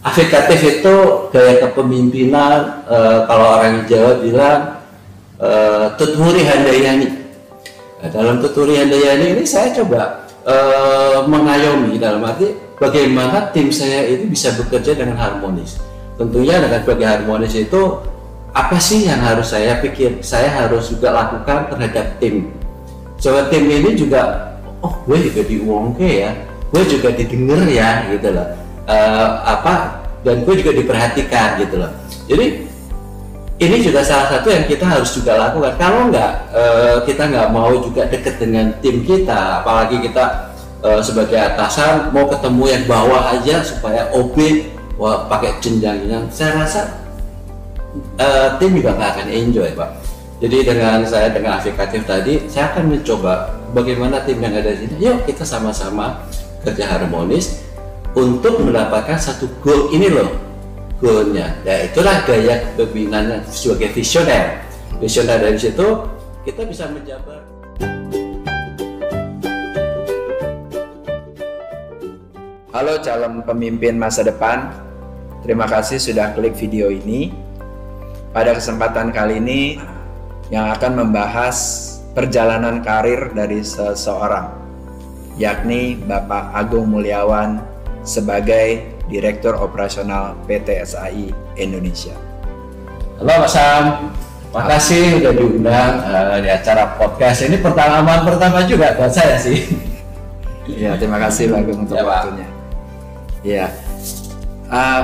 Afikatif itu gaya kepemimpinan, kalau orang Jawa bilang tuturi handayani. Nah, dalam tuturi handayani ini saya coba mengayomi, dalam arti bagaimana tim saya ini bisa bekerja dengan harmonis. Tentunya dengan sebagai harmonis itu apa sih yang harus saya pikir, saya harus juga lakukan terhadap tim. Coba tim ini juga, oh gue juga diuangke ya, gue juga didengar ya gitu loh. Dan gue juga diperhatikan gitu loh. Jadi ini juga salah satu yang kita harus juga lakukan. Kalau kita nggak mau juga deket dengan tim kita, apalagi kita sebagai atasan mau ketemu yang bawah aja supaya OB pakai jenjang-jenjang, saya rasa tim juga nggak akan enjoy, Pak. Jadi dengan Afikatif tadi, saya akan mencoba bagaimana tim yang ada di sini. Yuk kita sama-sama kerja harmonis untuk mendapatkan satu goal ini loh, goalnya. Ya itulah gaya kepemimpinan sebagai visioner. Visioner dari situ kita bisa menjabat. Halo calon pemimpin masa depan, terima kasih sudah klik video ini. Pada kesempatan kali ini yang akan membahas perjalanan karir dari seseorang, yakni Bapak Agung Mulyawan sebagai Direktur Operasional PT SAI Indonesia. Halo Mas Sam, makasih udah diundang di acara podcast ini. Pengalaman pertama juga buat saya sih. Ya, terima kasih Pak Agung untuk waktunya. Ya,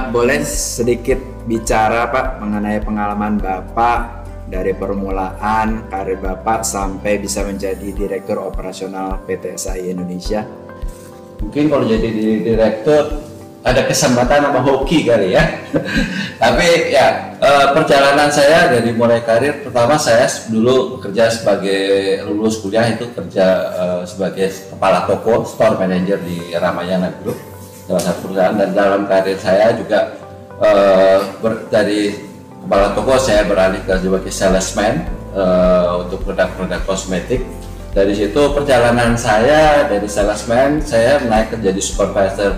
boleh sedikit bicara Pak mengenai pengalaman Bapak dari permulaan karir Bapak sampai bisa menjadi Direktur Operasional PT SAI Indonesia? Mungkin kalau jadi direktur ada kesempatan sama hoki kali ya. Tapi ya perjalanan saya dari mulai karir, pertama saya dulu bekerja sebagai lulus kuliah itu kerja sebagai kepala toko, store manager di Ramayana Group, salah satu perusahaan. Dan dalam karir saya juga dari kepala toko saya beralih ke sebagai salesman untuk produk-produk kosmetik. Dari situ perjalanan saya dari salesman saya naik menjadi supervisor.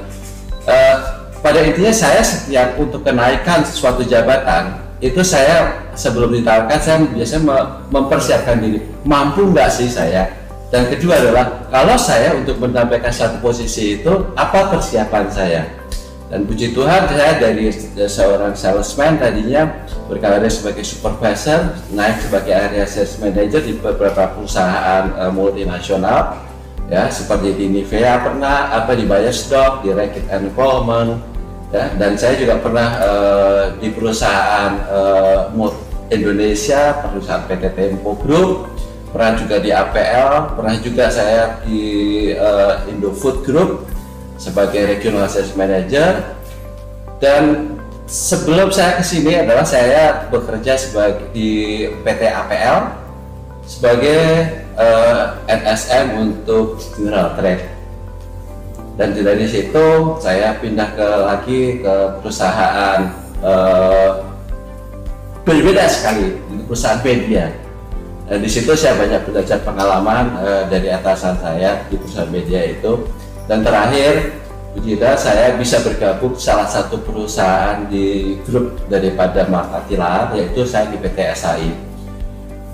Pada intinya saya setiap untuk kenaikan suatu jabatan itu saya sebelum ditawarkan saya biasanya mempersiapkan diri, mampu nggak sih saya. Dan kedua adalah kalau saya untuk menyampaikan satu posisi itu apa persiapan saya. Dan puji Tuhan saya dari seorang salesman tadinya berkarir sebagai supervisor, naik sebagai area sales manager di beberapa perusahaan multinasional ya, seperti di Nivea pernah, di Beiersdorf, di Reckitt and Colman ya, dan saya juga pernah di perusahaan Indonesia, perusahaan PT Tempo Group, pernah juga di APL, pernah juga saya di Indofood Group sebagai regional sales manager. Dan sebelum saya kesini adalah saya bekerja di PT APL sebagai NSM untuk General Trade. Dan dari situ saya pindah lagi ke perusahaan berbeda sekali, di perusahaan media. Dan di situ saya banyak belajar pengalaman dari atasan saya di perusahaan media itu. Dan terakhir, puji Tuhan saya bisa bergabung salah satu perusahaan di grup daripada Marta Tilaar, yaitu saya di PT SAI.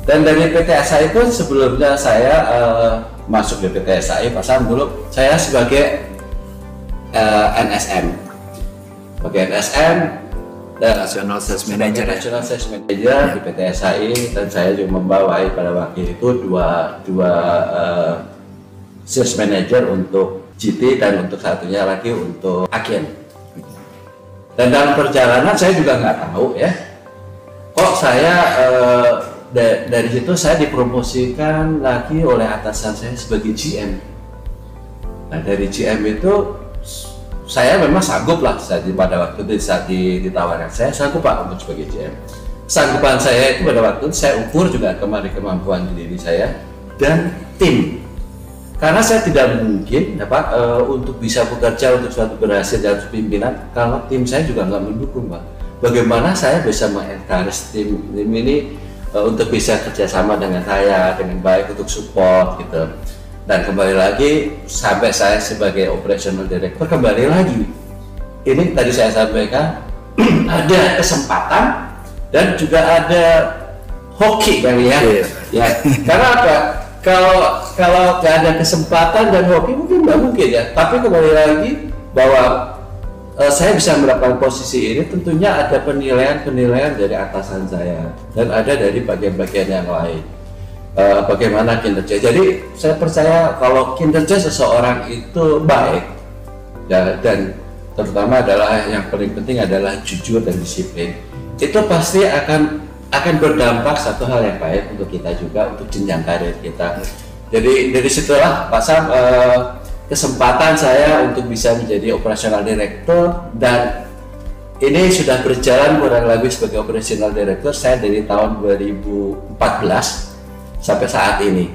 Dan dari PT SAI itu sebelumnya saya masuk di PT SAI, pasan dulu saya sebagai NSM. Sebagai NSM dan National Sales Manager, National Sales Manager di PT SAI, dan saya juga membawai pada waktu itu dua sales manager untuk GT dan untuk satunya lagi untuk Agen. Dan dalam perjalanan saya juga nggak tahu ya, kok saya dari situ saya dipromosikan lagi oleh atasan saya sebagai GM. Nah dari GM itu saya memang sanggup lah pada waktu itu saat ditawarkan, saya sanggup Pak untuk sebagai GM. Sanggupan saya itu pada waktu itu saya ukur juga kemampuan diri saya dan tim. Karena saya tidak mungkin untuk bisa bekerja untuk suatu berhasil dan pimpinan kalau tim saya juga nggak mendukung, Pak. Bagaimana saya bisa mengencourage tim ini untuk bisa kerjasama dengan saya dengan baik untuk support gitu. Dan kembali lagi sampai saya sebagai operational director kembali lagi ini tadi saya sampaikan ada kesempatan dan juga ada hoki kali ya. Ya, karena apa? Kalau nggak ada kesempatan dan hoki mungkin nggak mungkin ya. Tapi kembali lagi bahwa saya bisa mendapatkan posisi ini tentunya ada penilaian dari atasan saya dan ada dari bagian-bagian yang lain. Bagaimana kinerja. Jadi saya percaya kalau kinerja seseorang itu baik ya, dan terutama adalah yang paling penting adalah jujur dan disiplin. Itu pasti akan berdampak satu hal yang baik untuk kita juga, untuk jenjang karir kita. Jadi dari situlah Pak Sam, kesempatan saya untuk bisa menjadi operational director, dan ini sudah berjalan kurang lebih sebagai operational director saya dari tahun 2014 sampai saat ini.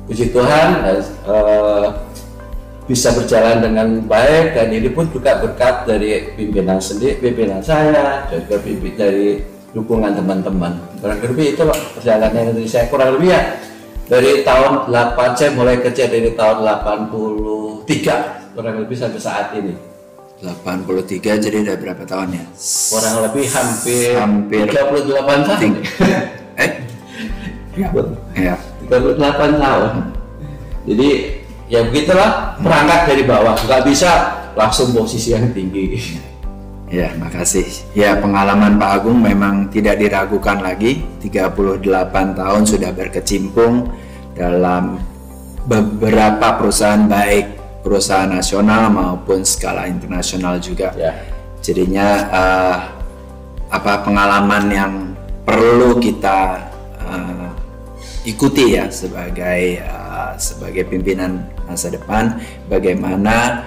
Puji Tuhan bisa berjalan dengan baik, dan ini pun juga berkat dari pimpinan saya, juga dari dukungan teman-teman. Kurang lebih itu perjalanan dari saya, kurang lebih ya dari tahun 8, saya mulai kerja dari tahun 83 kurang lebih sampai saat ini. 83, jadi udah berapa tahun ya? Kurang lebih hampir 38 tahun. Ya. 38 tahun. Jadi ya begitulah, perangkat dari bawah, nggak bisa langsung posisi yang tinggi. Ya, makasih. Ya, pengalaman Pak Agung memang tidak diragukan lagi. 38 tahun sudah berkecimpung dalam beberapa perusahaan, baik perusahaan nasional maupun skala internasional juga. Ya. Jadinya pengalaman yang perlu kita ikuti ya sebagai pimpinan masa depan, bagaimana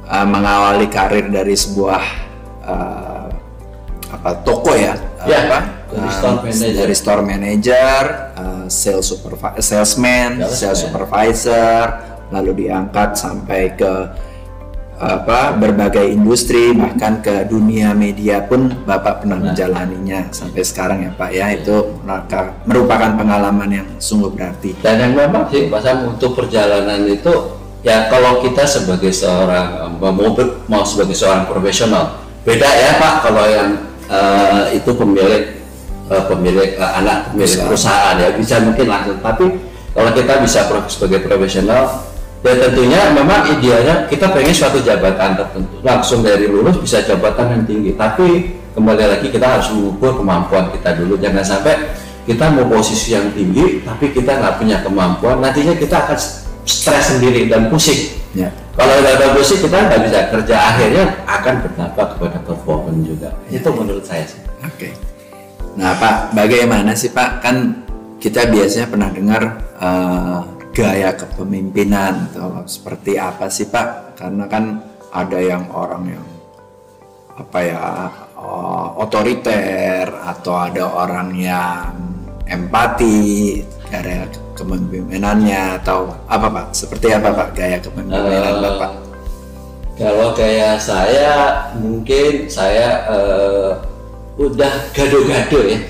mengawali karir dari sebuah toko ya, dari store manager, salesman, sales supervisor, lalu diangkat sampai ke berbagai industri, bahkan ke dunia media pun Bapak pernah menjalaninya sampai sekarang ya Pak ya. Itu merupakan pengalaman yang sungguh berarti. Dan yang memang sih Pak Sam, untuk perjalanan itu ya, kalau kita sebagai seorang mau sebagai seorang profesional beda ya Pak, kalau yang itu pemilik anak pemilik perusahaan ya bisa mungkin langsung, tapi kalau kita bisa sebagai profesional ya tentunya memang idealnya kita pengen suatu jabatan tertentu, langsung dari lulus bisa jabatan yang tinggi, tapi kembali lagi kita harus mengukur kemampuan kita dulu. Jangan sampai kita mau posisi yang tinggi tapi kita nggak punya kemampuan, nantinya kita akan stres sendiri dan pusing ya. Kalau ada pusing kita nggak bisa kerja, akhirnya akan berdampak kepada performance juga ya. Itu menurut saya sih. Oke. Nah Pak, bagaimana sih Pak, kan kita biasanya pernah dengar gaya kepemimpinan atau seperti apa sih Pak? Karena kan ada yang orang yang otoriter, atau ada orang yang empati, gaya kepemimpinannya, atau apa Pak? Seperti apa Pak gaya kepemimpinan Bapak? Kalau gaya saya, mungkin saya udah gado-gado ya,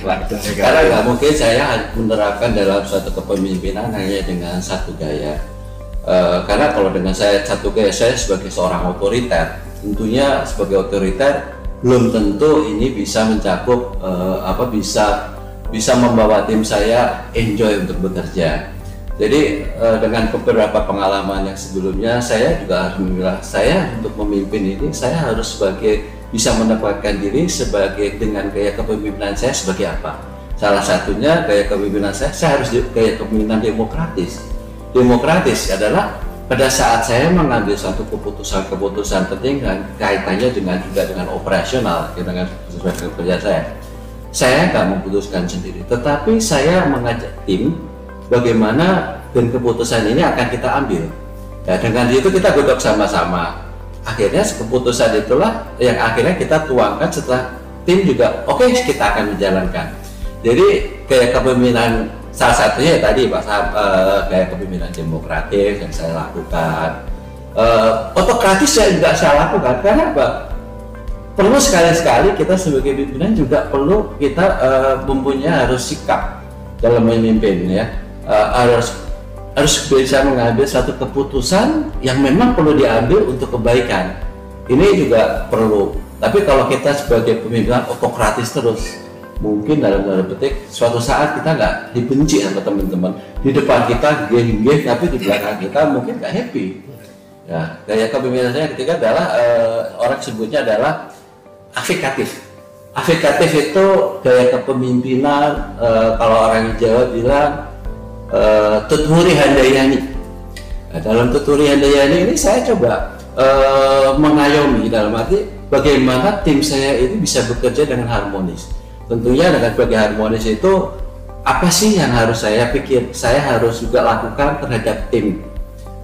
karena nggak mungkin saya menerapkan dalam suatu kepemimpinan hanya dengan satu gaya. Karena kalau dengan saya satu gaya, saya sebagai seorang otoriter, tentunya sebagai otoriter belum tentu ini bisa mencakup bisa membawa tim saya enjoy untuk bekerja. Jadi dengan beberapa pengalaman yang sebelumnya, saya juga harus memilah, saya untuk memimpin ini saya harus bisa menempatkan diri dengan gaya kepemimpinan saya sebagai apa. Salah satunya gaya kepemimpinan saya harus gaya kepemimpinan demokratis. Demokratis adalah pada saat saya mengambil satu keputusan penting kaitannya juga dengan operasional, dengan sesuai kerja saya nggak memutuskan sendiri, tetapi saya mengajak tim bagaimana dan keputusan ini akan kita ambil. Ya, dengan itu kita godok sama-sama. Akhirnya keputusan itulah yang akhirnya kita tuangkan setelah tim juga oke, kita akan menjalankan. Jadi gaya kepemimpinan salah satunya ya tadi Pak, gaya kepemimpinan demokratis yang saya lakukan. Otokratis saya juga saya lakukan, karena apa? Perlu sekali-sekali kita sebagai pimpinan juga perlu kita mempunyai harus sikap dalam memimpin ya, harus bisa mengambil satu keputusan yang memang perlu diambil untuk kebaikan. ini juga perlu. Tapi kalau kita sebagai pemimpin otokratis terus, mungkin dalam petik suatu saat kita nggak dibenci sama teman-teman. Di depan kita geng-geng, tapi di belakang kita mungkin nggak happy. Ya, gaya kepemimpinan saya ketika adalah orang sebutnya adalah afikatif. Afikatif itu gaya kepemimpinan, kalau orang Jawa bilang tuturi handayani. Nah, dalam tuturi handayani ini saya coba mengayomi, dalam arti bagaimana tim saya ini bisa bekerja dengan harmonis. Tentunya dengan sebagai harmonis itu apa sih yang harus saya pikir, saya harus juga lakukan terhadap tim.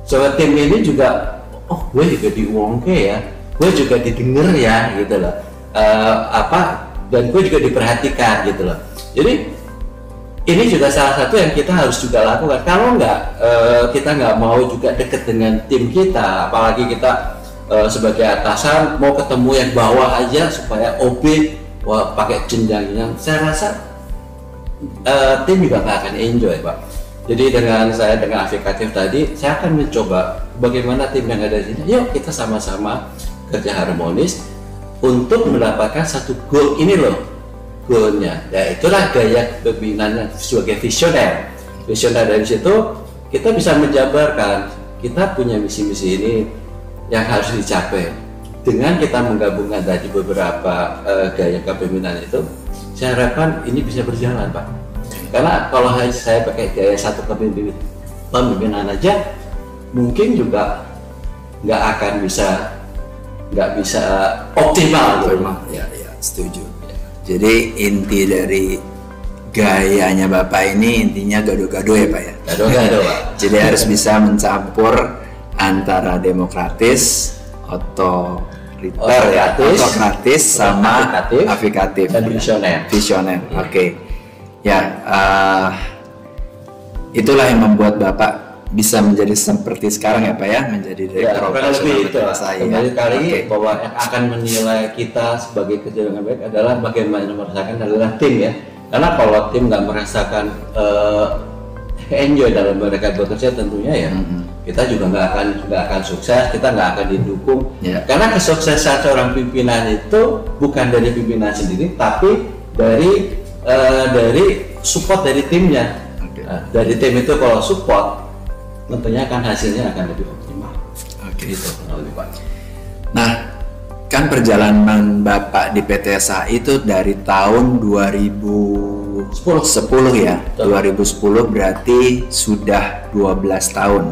Soal tim ini juga, oh gue juga diuangke ya, gue juga didengar ya gitu loh. Dan gue juga diperhatikan gitu loh. Jadi ini juga salah satu yang kita harus juga lakukan. Kalau kita nggak mau juga deket dengan tim kita, apalagi kita sebagai atasan mau ketemu yang bawah aja supaya OB pakai jenjang-jenjang, saya rasa tim juga nggak akan enjoy, Pak. Jadi dengan afikatif tadi, saya akan mencoba bagaimana tim yang ada di sini. Yuk kita sama-sama kerja harmonis untuk mendapatkan satu goal ini loh, goalnya. Ya itulah gaya kepemimpinannya sebagai visioner. Visioner dari situ kita bisa menjabarkan kita punya misi-misi ini yang harus dicapai. Dengan kita menggabungkan tadi beberapa gaya kepemimpinan itu, saya harapkan ini bisa berjalan, Pak. Karena kalau saya pakai gaya satu kepemimpinan aja, mungkin juga nggak bisa optimal. Ya, setuju. Jadi inti dari gayanya Bapak ini intinya gado-gado ya Pak ya? Gado-gado Pak. Jadi harus bisa mencampur antara demokratis, otokratis sama afikatif dan visioner. Oke. Ya, itulah yang membuat Bapak bisa menjadi seperti sekarang ya Pak ya, menjadi direktur operasional saya. Kembali kali bahwa yang akan menilai kita sebagai kerja dengan baik adalah bagaimana merasakan adalah tim ya. Karena kalau tim nggak merasakan enjoy dalam mereka bekerja, tentunya ya kita juga nggak akan sukses, kita nggak akan didukung. Karena kesuksesan seorang pimpinan itu bukan dari pimpinan sendiri, tapi dari support dari timnya. Dari tim itu kalau support, tentunya kan hasilnya akan lebih optimal. Gitu. Nah, kan perjalanan Bapak di PT SA itu dari tahun 2010 ya. 2010 berarti sudah 12 tahun.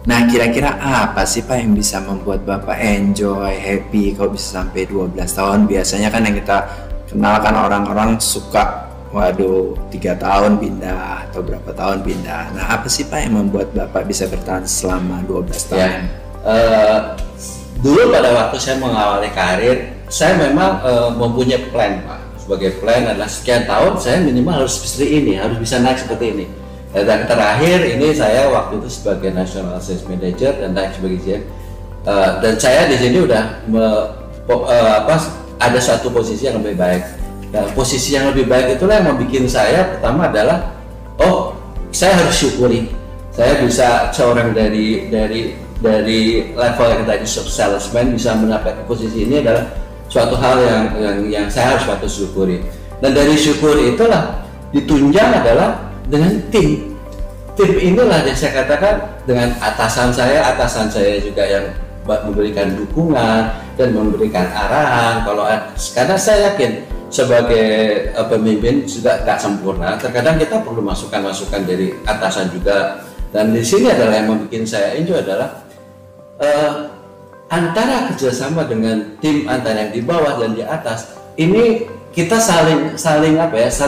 Nah, kira-kira apa sih Pak yang bisa membuat Bapak enjoy, happy kalau bisa sampai 12 tahun? Biasanya kan yang kita kenal kan orang-orang suka, waduh 3 tahun pindah atau berapa tahun pindah. Nah, apa sih Pak yang membuat Bapak bisa bertahan selama 12 tahun? Ya, dulu pada waktu saya mengawali karir, saya memang mempunyai plan Pak. Sebagai plan adalah sekian tahun saya minimal harus seperti ini, harus bisa naik seperti ini. Dan terakhir ini saya waktu itu sebagai National Sales Manager dan naik sebagai GM. Dan saya di sini udah ada satu posisi yang lebih baik. Nah, posisi yang lebih baik itulah yang membuat saya pertama adalah, oh saya harus syukuri saya bisa seorang dari level yang tadi salesman bisa mendapatkan posisi ini adalah suatu hal yang saya harus patut syukuri. Dan dari syukur itulah ditunjang adalah dengan tim inilah yang saya katakan dengan atasan saya juga yang memberikan dukungan dan memberikan arahan. Karena saya yakin sebagai pemimpin juga nggak sempurna, terkadang kita perlu masukan dari atasan juga. Dan di sini adalah yang membuat saya enjoy adalah antara kerjasama dengan tim antara yang di bawah dan di atas ini kita saling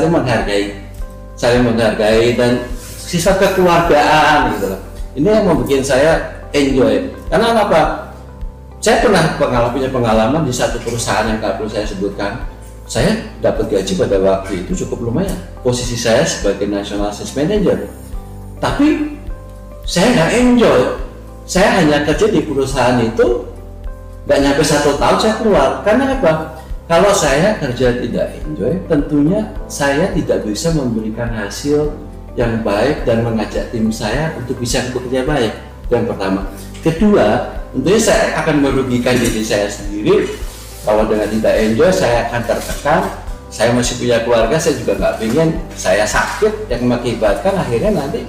menghargai dan sifat kekeluargaan gitu loh. Ini yang membuat saya enjoy. Karena apa? Saya pernah punya pengalaman di satu perusahaan yang tak perlu saya sebutkan. Saya dapat gaji pada waktu itu cukup lumayan. Posisi saya sebagai National Sales Manager. Tapi saya nggak enjoy. Saya hanya kerja di perusahaan itu nggak nyampe 1 tahun saya keluar. Karena apa? Kalau saya kerja tidak enjoy, tentunya saya tidak bisa memberikan hasil yang baik dan mengajak tim saya untuk bisa bekerja baik. Yang pertama. Kedua, tentunya saya akan merugikan diri saya sendiri. Kalau dengan tidak enjoy, saya akan tertekan. Saya masih punya keluarga, saya juga nggak ingin saya sakit yang mengakibatkan akhirnya nanti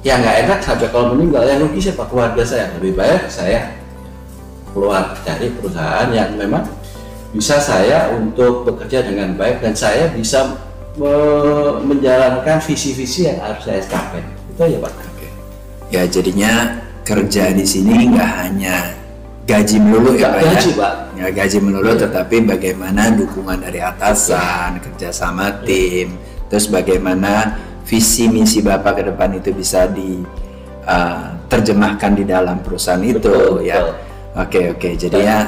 ya nggak enak sampai kalau meninggal, yang rugi siapa? Keluarga saya. Lebih baik saya keluar cari perusahaan yang memang bisa saya untuk bekerja dengan baik dan saya bisa menjalankan visi-visi yang harus saya capai. Itu ya Pak. Oke. Ya jadinya kerja di sini nggak hanya gaji melulu ya Pak. Gaji Pak. Ya gaji melulu, tetapi bagaimana dukungan dari atasan, kerjasama tim, terus bagaimana visi misi Bapak ke depan itu bisa diterjemahkan di dalam perusahaan itu ya. Oke, jadinya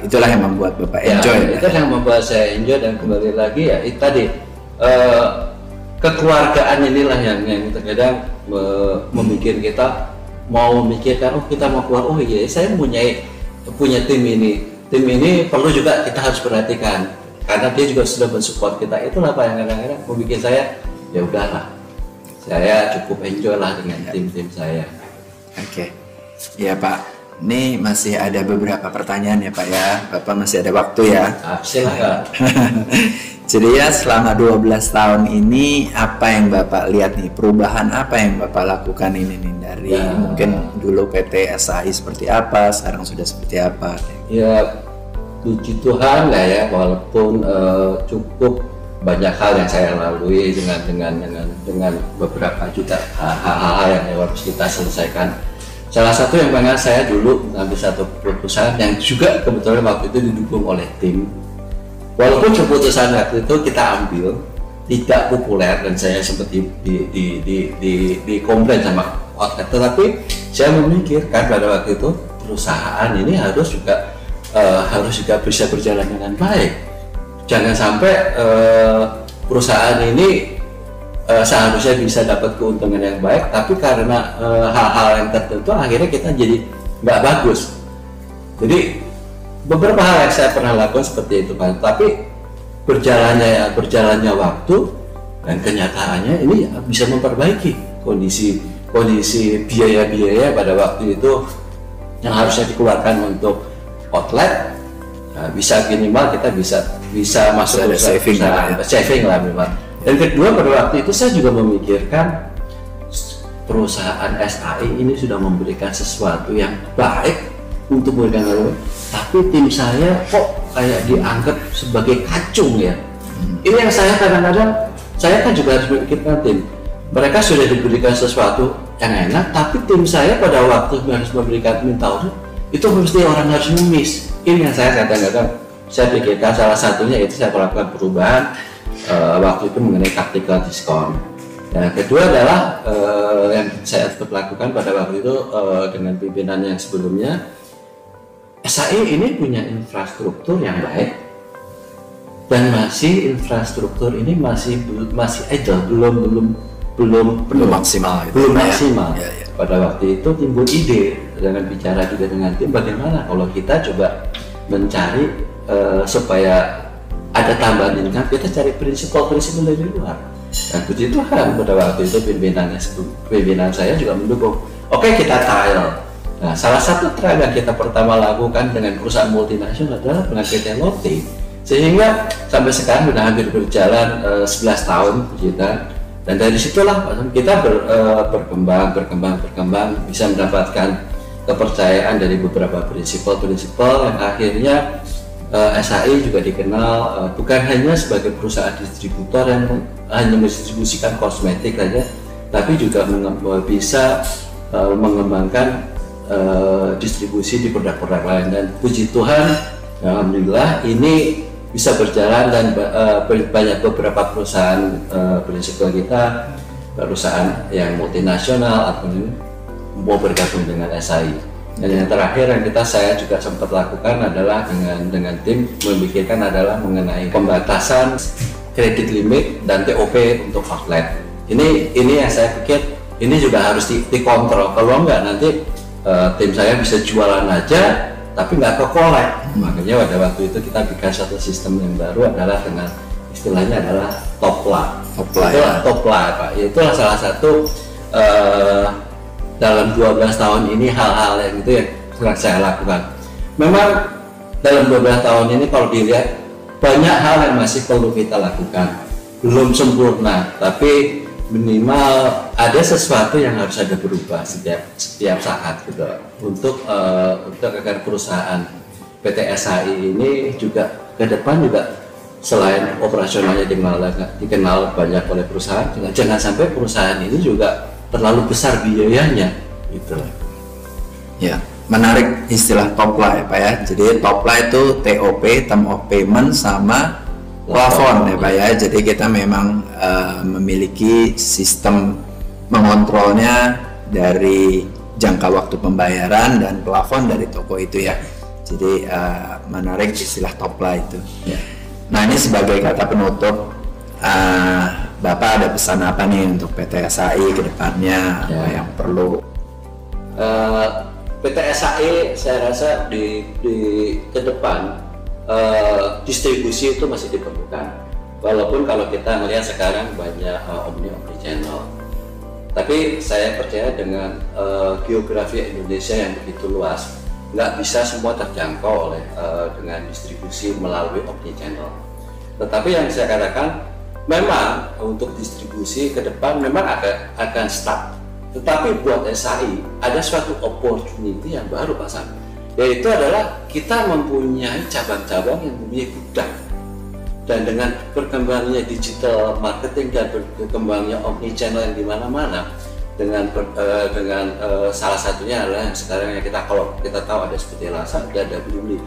itulah yang membuat Bapak enjoy. Itu yang membuat saya enjoy, dan kembali lagi ya itu tadi kekeluargaan inilah yang terkadang membuat kita mau memikirkan, oh kita mau keluar, oh iya saya punya tim ini perlu juga kita harus perhatikan karena dia juga sudah mensupport kita. Itulah Pak yang kadang-kadang membuat saya ya udahlah, saya cukup enjoy lah dengan tim saya. Oke. Ya Pak, ini masih ada beberapa pertanyaan ya Pak ya. Bapak masih ada waktu ya. Silakan. Jadi ya selama 12 tahun ini apa yang Bapak lihat nih, perubahan apa yang Bapak lakukan ini nih dari mungkin dulu PT SAI seperti apa, sekarang sudah seperti apa? Ya puji Tuhan lah ya, walaupun cukup banyak hal yang saya lalui dengan beberapa juta hal-hal yang harus kita selesaikan. Salah satu yang banget saya dulu mengambil satu keputusan yang juga kebetulan waktu itu didukung oleh tim. Walaupun keputusan waktu itu kita ambil tidak populer dan saya sempat di komplain sama outlet, tetapi saya memikirkan pada waktu itu perusahaan ini harus juga bisa berjalan dengan baik. Jangan sampai perusahaan ini seharusnya bisa dapat keuntungan yang baik, tapi karena hal-hal yang tertentu akhirnya kita jadi nggak bagus. Jadi beberapa hal yang saya pernah lakukan seperti itu Pak, tapi berjalannya waktu dan kenyataannya ini bisa memperbaiki kondisi biaya-biaya pada waktu itu yang harusnya dikeluarkan untuk outlet. Bisa minimal kita bisa masuk ke saving lah memang. Dan kedua, pada waktu itu saya juga memikirkan perusahaan SAI ini sudah memberikan sesuatu yang baik untuk memberikan lalu, tapi tim saya kok kayak dianggap sebagai kacung ya. Ini yang saya kadang-kadang, saya kan juga harus memikirkan tim. Mereka sudah diberikan sesuatu yang enak, tapi tim saya pada waktu harus memberikan minta order, itu mesti orang harus ngemis. Ini yang saya kadang-kadang saya pikirkan, salah satunya itu saya melakukan perubahan waktu itu mengenai tactical diskon. Nah, kedua adalah yang saya tetap lakukan pada waktu itu dengan pimpinan yang sebelumnya, SAI ini punya infrastruktur yang baik dan infrastruktur ini masih idle, belum maksimal. Belum maksimal. Ya. Pada waktu itu timbul ide dengan bicara juga dengan tim, bagaimana kalau kita coba mencari supaya ada tambahan income, kita cari prinsipal dari luar. Dan puji Tuhan pada waktu itu pimpinan saya juga mendukung. Oke, kita trial. Nah, salah satu trial yang kita pertama lakukan dengan perusahaan multinasional adalah dengan PT Lotte, sehingga sampai sekarang sudah hampir berjalan 11 tahun kita. Dan dari situlah kita berkembang, bisa mendapatkan kepercayaan dari beberapa prinsipal yang akhirnya SAI juga dikenal bukan hanya sebagai perusahaan distributor yang hanya mendistribusikan kosmetik saja, tapi juga bisa mengembangkan distribusi di produk-produk lain. Dan puji Tuhan, alhamdulillah ini bisa berjalan dan banyak beberapa perusahaan prinsipal kita, perusahaan yang multinasional atau mau bergabung dengan SAI. Dan yang terakhir yang saya juga sempat lakukan adalah dengan tim memikirkan adalah mengenai pembatasan kredit limit dan TOP untuk outlet. Ini yang saya pikir ini juga harus dikontrol. Kalau enggak nanti tim saya bisa jualan aja tapi nggak ke collect. Makanya pada waktu itu kita bikin satu sistem yang baru adalah dengan istilahnya adalah top line Pak. Itulah salah satu dalam 12 tahun ini hal-hal yang itu yang sedang saya lakukan. Memang dalam 12 tahun ini kalau dilihat banyak hal yang masih perlu kita lakukan, belum sempurna, tapi minimal ada sesuatu yang harus ada berubah setiap saat gitu untuk agar perusahaan PT SAI ini juga ke depan juga selain operasionalnya dikenal banyak oleh perusahaan, jangan sampai perusahaan ini juga terlalu besar biayanya gitu. Ya, menarik istilah TOPLA ya Pak ya. Jadi TOPLA itu TOP, term of payment, sama plafon ya Pak ya. Jadi kita memang memiliki sistem mengontrolnya dari jangka waktu pembayaran dan plafon dari toko itu ya. Jadi menarik istilah TOPLA itu. Ya. Nah ini sebagai kata penutup, Bapak ada pesan apa nih untuk PT SAI ke depannya, apa yang perlu? PT SAI saya rasa di ke depan distribusi itu masih diperlukan. Walaupun kalau kita melihat sekarang banyak omni channel, tapi saya percaya dengan geografi Indonesia yang begitu luas, nggak bisa semua terjangkau oleh dengan distribusi melalui omni channel. Tetapi yang saya katakan, memang untuk distribusi ke depan memang akan stuck. Tetapi buat SAI ada suatu opportunity yang baru Pak Sam, yaitu adalah kita mempunyai cabang-cabang yang mempunyai gudang. Dan dengan berkembangnya digital marketing dan berkembangnya omni channel yang di mana-mana, dengan salah satunya adalah yang sekarang yang kalau kita tahu ada seperti Lasa, ada Blibli.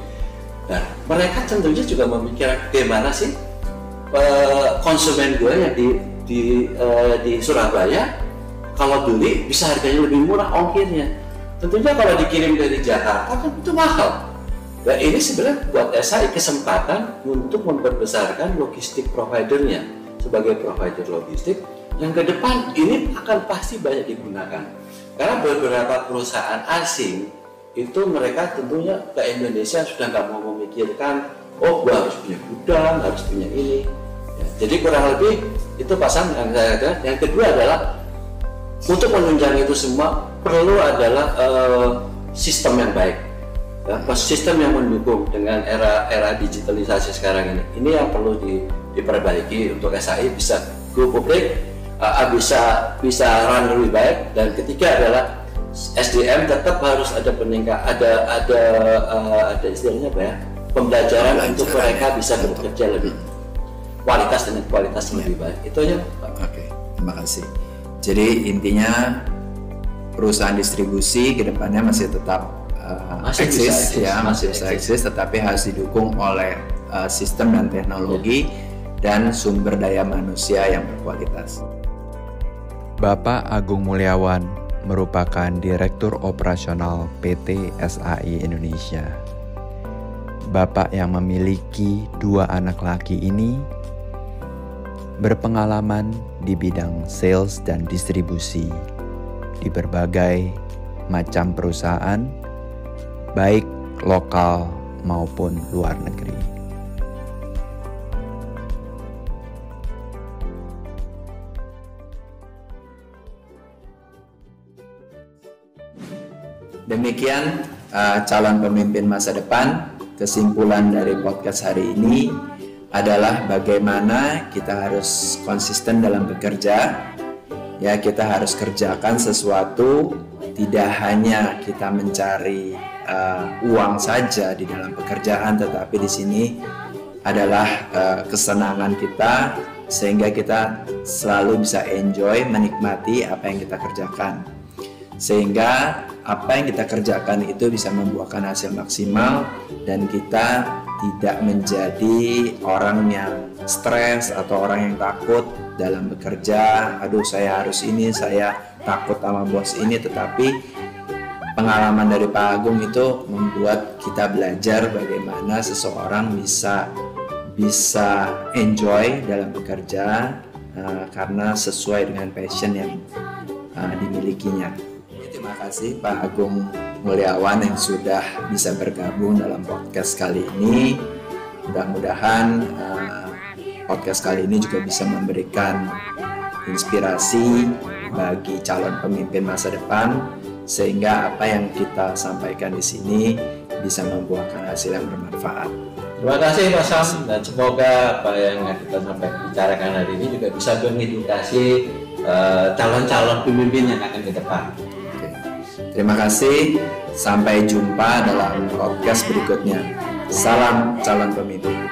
Dan mereka tentunya juga memikirkan bagaimana sih konsumen gue yang di Surabaya kalau beli bisa harganya lebih murah ongkirnya. Tentunya kalau dikirim dari Jakarta kan itu mahal. Nah ini sebenarnya buat SAI kesempatan untuk memperbesarkan logistik providernya sebagai provider logistik yang ke depan ini akan pasti banyak digunakan. Karena beberapa perusahaan asing itu mereka tentunya ke Indonesia sudah nggak mau memikirkan, oh gua harus punya gudang, harus punya ini. Ya, jadi kurang lebih itu pasang yang saya katakan. Yang kedua adalah untuk menunjang itu semua perlu adalah sistem yang baik, ya, sistem yang mendukung dengan era digitalisasi sekarang ini. Ini yang perlu diperbaiki untuk SAI bisa go public, bisa run lebih baik. Dan ketiga adalah SDM tetap harus ada ada istilahnya apa ya, pembelajaran untuk mereka bisa bekerja lebih kualitas lebih baik. Itu aja Pak. Oke, terima kasih. Jadi intinya perusahaan distribusi kedepannya masih tetap eksis, masih bisa eksis, tetapi harus didukung oleh sistem dan teknologi dan sumber daya manusia yang berkualitas. Bapak Agung Mulyawan merupakan Direktur Operasional PT SAI Indonesia. Bapak yang memiliki 2 anak laki ini berpengalaman di bidang sales dan distribusi di berbagai macam perusahaan, baik lokal maupun luar negeri. Demikian calon pemimpin masa depan. Kesimpulan dari podcast hari ini adalah bagaimana kita harus konsisten dalam bekerja. Ya, kita harus kerjakan sesuatu, tidak hanya kita mencari uang saja di dalam pekerjaan, tetapi di sini adalah kesenangan kita sehingga kita selalu bisa enjoy, menikmati apa yang kita kerjakan. Sehingga apa yang kita kerjakan itu bisa membuahkan hasil maksimal dan kita tidak menjadi orang yang stres atau orang yang takut dalam bekerja. Aduh, saya harus ini, saya takut sama bos ini. Tetapi pengalaman dari Pak Agung itu membuat kita belajar bagaimana seseorang bisa enjoy dalam bekerja karena sesuai dengan passion yang dimilikinya. Terima kasih Pak Agung Mulyawan yang sudah bisa bergabung dalam podcast kali ini. Mudah-mudahan podcast kali ini juga bisa memberikan inspirasi bagi calon pemimpin masa depan sehingga apa yang kita sampaikan di sini bisa membuahkan hasil yang bermanfaat. Terima kasih Mas Sam, dan semoga apa yang kita bicarakan hari ini juga bisa mengedukasi calon-calon pemimpin yang akan ke depan. Oke. Terima kasih, sampai jumpa dalam podcast berikutnya. Salam calon pemimpin.